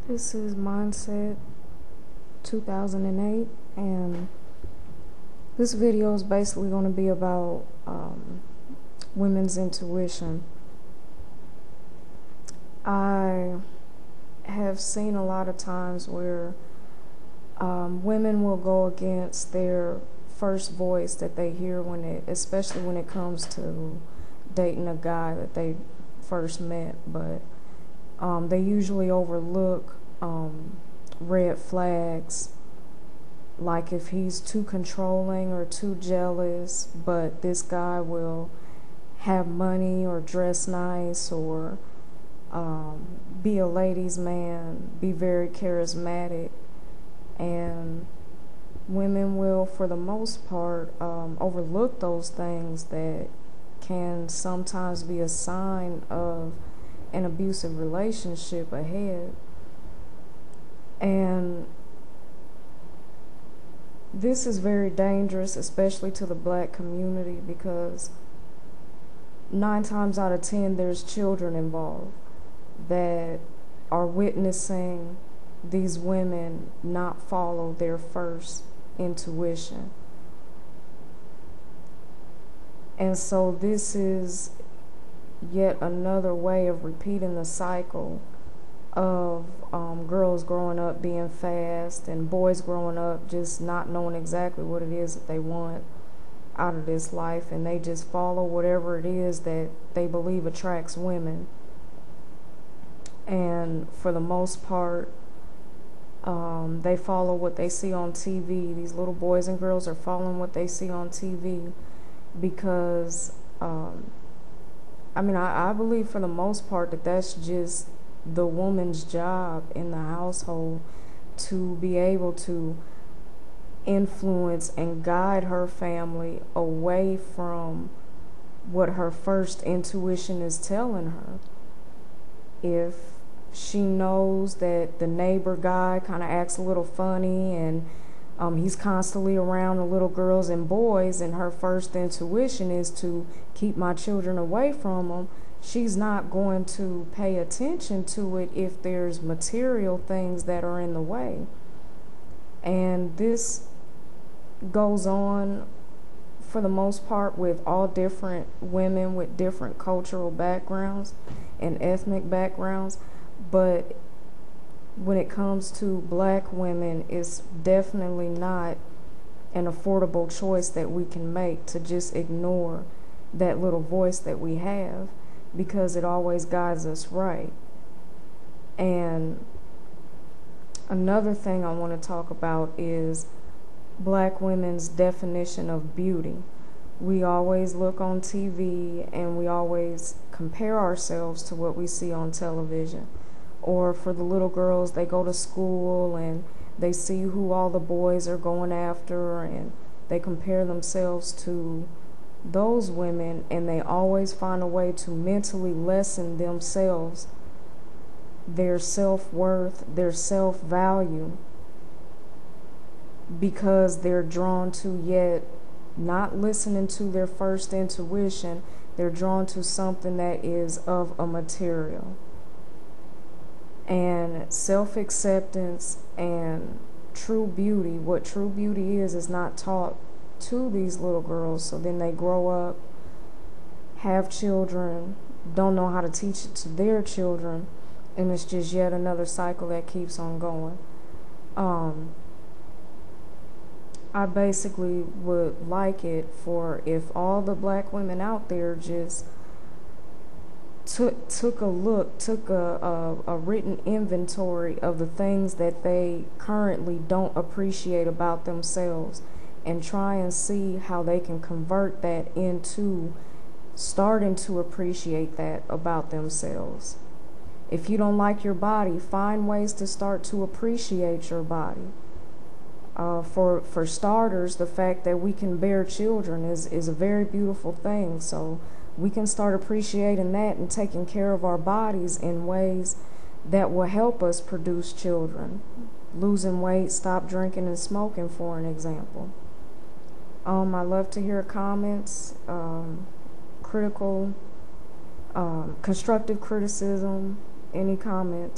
This is Mindset 2008, and this video is basically going to be about women's intuition. I have seen a lot of times where women will go against their first voice that they hear especially when it comes to dating a guy that they first met, but they usually overlook red flags, like if he's too controlling or too jealous, but this guy will have money or dress nice or be a ladies' man, be very charismatic, and women will, for the most part, overlook those things that can sometimes be a sign of an abusive relationship ahead. And this is very dangerous, especially to the black community, because 9 times out of 10 there's children involved that are witnessing these women not follow their first intuition. And so this is yet another way of repeating the cycle of girls growing up being fast and boys growing up just not knowing exactly what it is that they want out of this life, and they just follow whatever it is that they believe attracts women. And for the most part, they follow what they see on TV. These little boys and girls are following what they see on TV because I believe for the most part that that's just the woman's job in the household, to be able to influence and guide her family away from what her first intuition is telling her. If she knows that the neighbor guy kind of acts a little funny and he's constantly around the little girls and boys, and her first intuition is to keep my children away from them, she's not going to pay attention to it if there's material things that are in the way. And this goes on for the most part with all different women with different cultural backgrounds and ethnic backgrounds, but when it comes to black women, it's definitely not an affordable choice that we can make to just ignore that little voice that we have, because it always guides us right. And another thing I want to talk about is black women's definition of beauty. We always look on TV and we always compare ourselves to what we see on television. Or for the little girls, they go to school and they see who all the boys are going after, and they compare themselves to those women, and they always find a way to mentally lessen themselves, their self-worth, their self-value, because they're drawn to yet not listening to their first intuition. They're drawn to something that is of a material. And self-acceptance and true beauty, what true beauty is not taught to these little girls. So then they grow up, have children, don't know how to teach it to their children, and it's just yet another cycle that keeps on going. I basically would like it for if all the black women out there just took a written inventory of the things that they currently don't appreciate about themselves, and try and see how they can convert that into starting to appreciate that about themselves. If you don't like your body, find ways to start to appreciate your body. For starters, the fact that we can bear children is a very beautiful thing. So we can start appreciating that and taking care of our bodies in ways that will help us produce children. Losing weight, stop drinking and smoking, for an example. I love to hear comments, critical, constructive criticism, any comments.